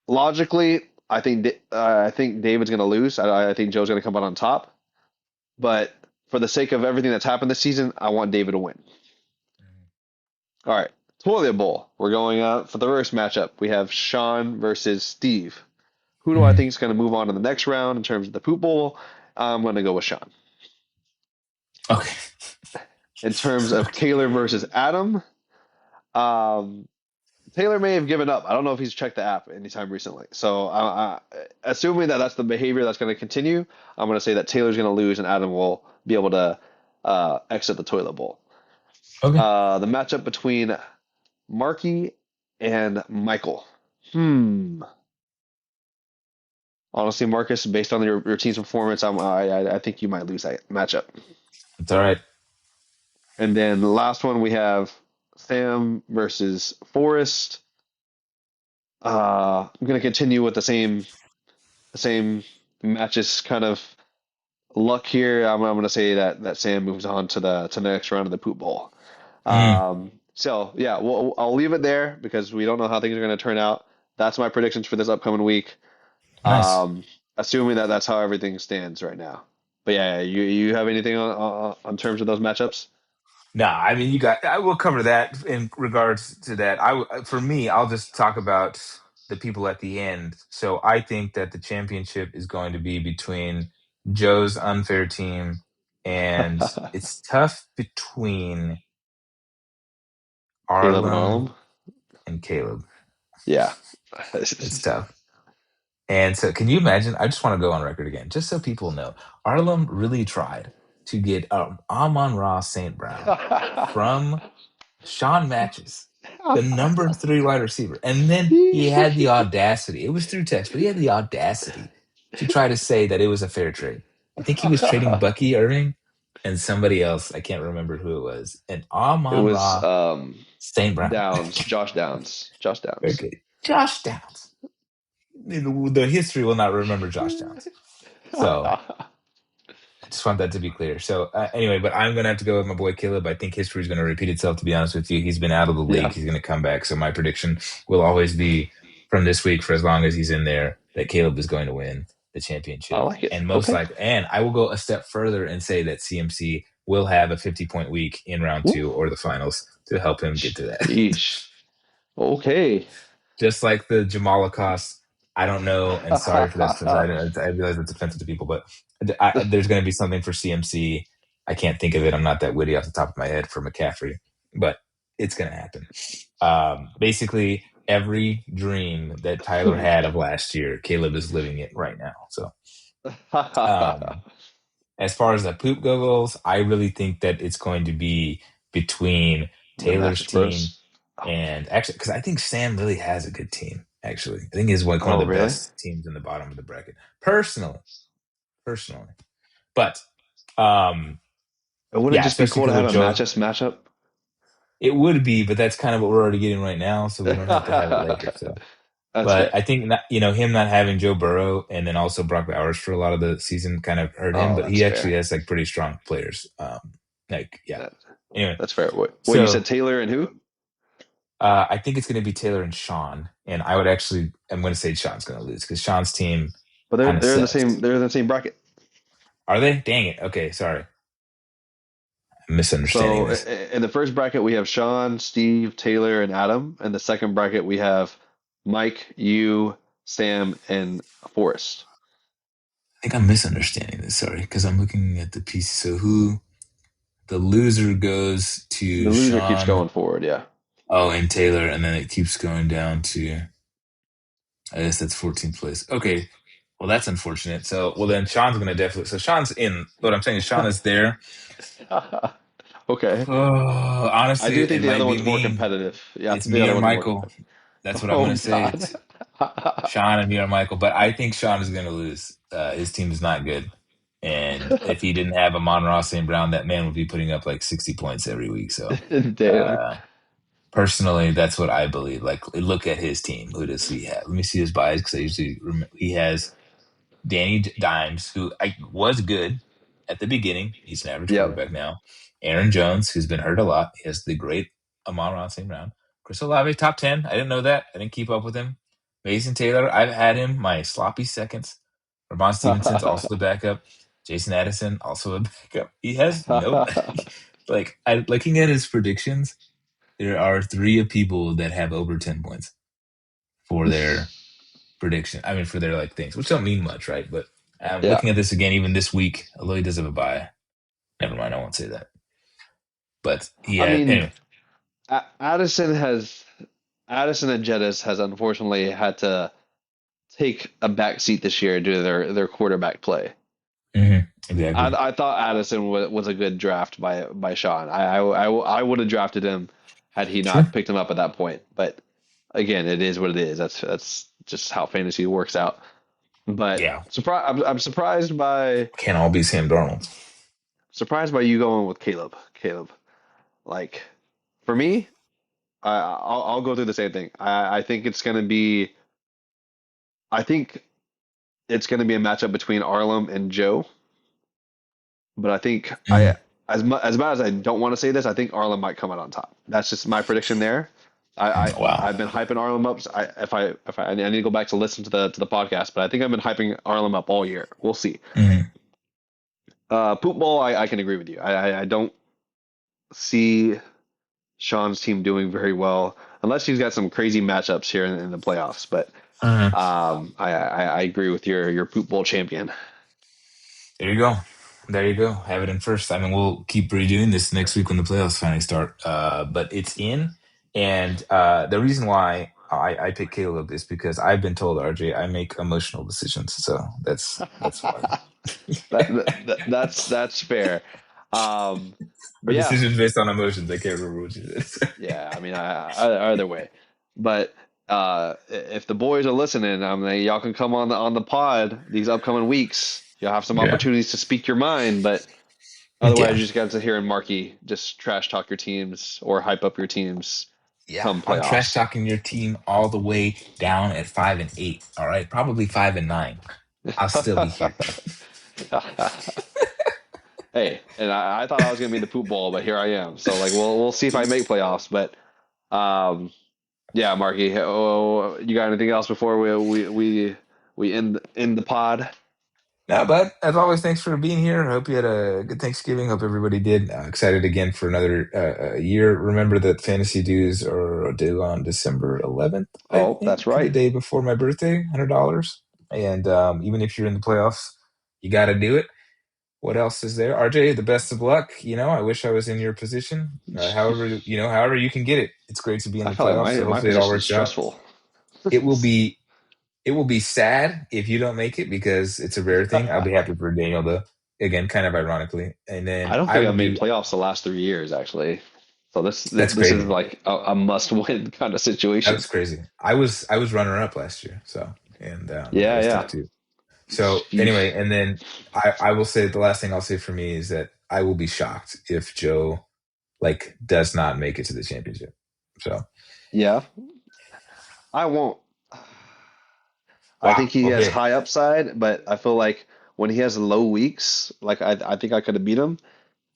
Logically, I think David's going to lose. I think Joe's going to come out on top. But for the sake of everything that's happened this season, I want David to win. All right, Toilet Bowl. We're going out for the first matchup. We have Sean versus Steve. Who do I Hmm. think is going to move on to the next round in terms of the poop bowl? I'm going to go with Sean. Okay. In terms of Okay. Taylor versus Adam, um, Taylor may have given up. I don't know if he's checked the app anytime recently. So, assuming that that's the behavior that's going to continue, I'm going to say that Taylor's going to lose and Adam will be able to exit the toilet bowl. Okay. The matchup between Marky and Michael. Hmm. Honestly, Marcus, based on your team's performance, I think you might lose that matchup. It's all right. And then the last one we have Sam versus Forrest. I'm going to continue with the same matches kind of luck here. I'm going to say that Sam moves on to the next round of the poop bowl. Mm, So yeah, I'll leave it there because we don't know how things are going to turn out. That's my predictions for this upcoming week. nice. Um, Assuming that that's how everything stands right now. But yeah, you have anything on terms of those matchups? No, I mean you got. I will cover that in regards to that. For me, I'll just talk about the people at the end. So I think that the championship is going to be between Joe's unfair team, and it's tough between Caleb and Arlem Arlem. and Caleb. Yeah. It's tough. And so, can you imagine? I just want to go on record again, just so people know. Arlem really tried to get Amon-Ra St. Brown from Sean Matches, the number three wide receiver. And then he had the audacity, it was through text, but he had the audacity to try to say that it was a fair trade. I think he was trading Bucky Irving and somebody else. I can't remember who it was. And It was Amon-Ra St. Brown. Josh Downs. Okay. Josh Downs. The history will not remember Josh Downs. So I just want that to be clear. So anyway, but I'm gonna have to go with my boy Caleb. I think history is gonna repeat itself. To be honest with you, he's been out of the Yeah, league. He's gonna come back. So my prediction will always be from this week for as long as he's in there that Caleb is going to win the I championship, like it. and most Okay. likely, and I will go a step further and say that CMC will have a 50-point week in round Woo. two or the finals to help him get to that. Sheesh. Okay. Just like the Jamal cost. I don't know, and sorry for that. I realize it's offensive to people, but there's going to be something for CMC. I can't think of it. I'm not that witty off the top of my head for McCaffrey, but it's going to happen. Basically, every dream that Tyler had of last year, Caleb is living it right now. So, um, as far as the poop goes, I really think that it's going to be between The Taylor's Mattress team Bros. and actually, because I think Sam really has a good team. Actually, I think he's like one of Oh, the really? best teams in the bottom of the bracket. Personally, but um, Wouldn't it yeah, just be especially cool to because have with a Joe, mattress matchup? it would be, but that's kind of what we're already getting right now, so we don't have to have it later. So. That's But fair. I think him not having Joe Burrow and then also Brock Bowers for a lot of the season kind of hurt him. Oh, But that's he actually fair. has like pretty strong players. Yeah. That Anyway, that's fair. What you said, so Taylor and who? I think it's going to be Taylor and Sean, and I'm going to say Sean's going to lose because Sean's team But they're kind of they're in the same sucks. they're in the same bracket. Are they? Dang it. Okay, sorry, I'm misunderstanding So this. in the first bracket we have Sean, Steve, Taylor, and Adam. In the second bracket we have Mike, you, Sam, and Forrest. I think I'm misunderstanding this. Sorry, because I'm looking at the piece. So who the loser goes The to loser keeps Sean? going forward. Yeah. Oh, and Taylor, and then it keeps going down to. I guess that's 14th place. Okay. Well, that's unfortunate. So, well, then Sean's going to definitely. So, Sean's in. What I'm saying is, Sean is there. Okay. Oh, I honestly, do think it the other might be one's more me. competitive. Yeah, I It's think the me other or one's more Michael. competitive. That's what I'm going Oh to say. God. It's Sean and me or Michael. But I think Sean is going to lose. His team is not good. And if he didn't have Amon Ross St. Brown, that man would be putting up like 60 points every week. So, Damn. uh, personally, that's what I believe. Like, look at his team. Who does he have? Let me see his bias because I usually remember he has. Danny Dimes, who was good at the beginning. He's an average Yep. quarterback now. Aaron Jones, who's been hurt a lot. He has the great Amon-Ra St. Brown. Chris Olave, top 10. I didn't know that. I didn't keep up with him. Mason Taylor, I've had him my sloppy seconds. Ramon Stevenson's also the backup. Jason Addison, also a backup. He has no, like, looking at his predictions, there are three of people that have over 10 points for their prediction. I mean, for their like things, which don't mean much, right? But Yeah. looking at this again, even this week, although he does have a bye, never mind, I won't say that. But I yeah, mean, anyway. Addison and Jettis has unfortunately had to take a back seat this year due to their quarterback play. Exactly. I thought Addison was a good draft by Sean. I would have drafted him had he not Sure. picked him up at that point. But again, it is what it is. That's just how fantasy works out. But Yeah. I'm Can't all be Sam Darnold. surprised by you going with Caleb. Caleb, like for me, I'll go through the same thing. I think it's gonna be I think it's gonna be a matchup between Arlem and Joe. But I think Mhm. as bad as I don't want to say this, I think Arlen might come out on top. That's just my prediction there. Wow. I've been hyping Arlen up. I need to go back to listen to the podcast, but I think I've been hyping Arlen up all year. We'll see. Mhm. Poop Ball, I can agree with you. I don't see Sean's team doing very well unless he's got some crazy matchups here in the playoffs. But Mhm. I agree with your Poop Bowl champion. There you go. There you go. Have it in first. I mean, we'll keep redoing this next week when the playoffs finally start. But it's in, and the reason why I pick Caleb is because I've been told, RJ, I make emotional decisions. So that's why. That's fair. Or But yeah, decisions based on emotions. I can't remember what you said. yeah. I mean, either way. But if the boys are listening, I mean, y'all can come on the pod these upcoming weeks. You'll have some Yeah. opportunities to speak your mind, but otherwise, Yeah. you just got to sit here and Marky just trash talk your teams or hype up your teams Yeah. come I'm trash playoffs. talking your team all the way down at 5-8. All right. Probably 5-9. I'll still be here. Hey, and I thought I was gonna be the poop ball, but here I am. So like, we'll see if I make playoffs. But um, yeah, Marky, you got anything else before we end the pod? No, but as always, thanks for being here. I hope you had a good Thanksgiving. Hope everybody did. Excited again for another year. Remember that fantasy dues are due on December 11th, I Oh, think, that's the right. day before my birthday, $100. And even if you're in the playoffs, you got to do it. What else is there? RJ, the best of luck. I wish I was in your position. However you can get it. It's great to be in I the felt like playoffs. my So my hopefully it all position is works out. stressful. It will be it will be sad if you don't make it because it's a rare thing. I'll be happy for Daniel though. Again, kind of ironically. And I then don't I think I've will made be playoffs the last 3 years actually. So that's this is crazy. like a must win kind of situation. That's crazy. I was runner up last year, so and that Yeah, was tough yeah. too. So anyway, Sheesh. and then I will say the last thing I'll say for me is that I will be shocked if Joe like does not make it to the championship. So Yeah, I won't. I wow. think he has Okay. high upside, but I feel like when he has low weeks, like I think I could have beat him.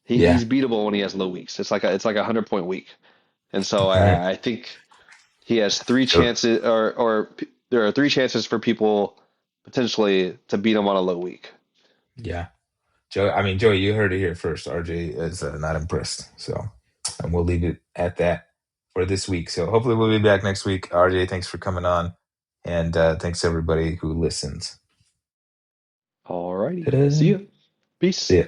Yeah. He's beatable when he has low weeks. It's like 100 point week, and so All right. I think he has three Joe. chances, there are three chances for people potentially to beat him on a low week. Yeah. Joe, I mean, Joey, you heard it here first. RJ is not impressed. So, and we'll leave it at that for this week. So, hopefully, we'll be back next week. RJ, thanks for coming on. And thanks everybody who listens. Alrighty, see Ta-da. you. Peace. See ya.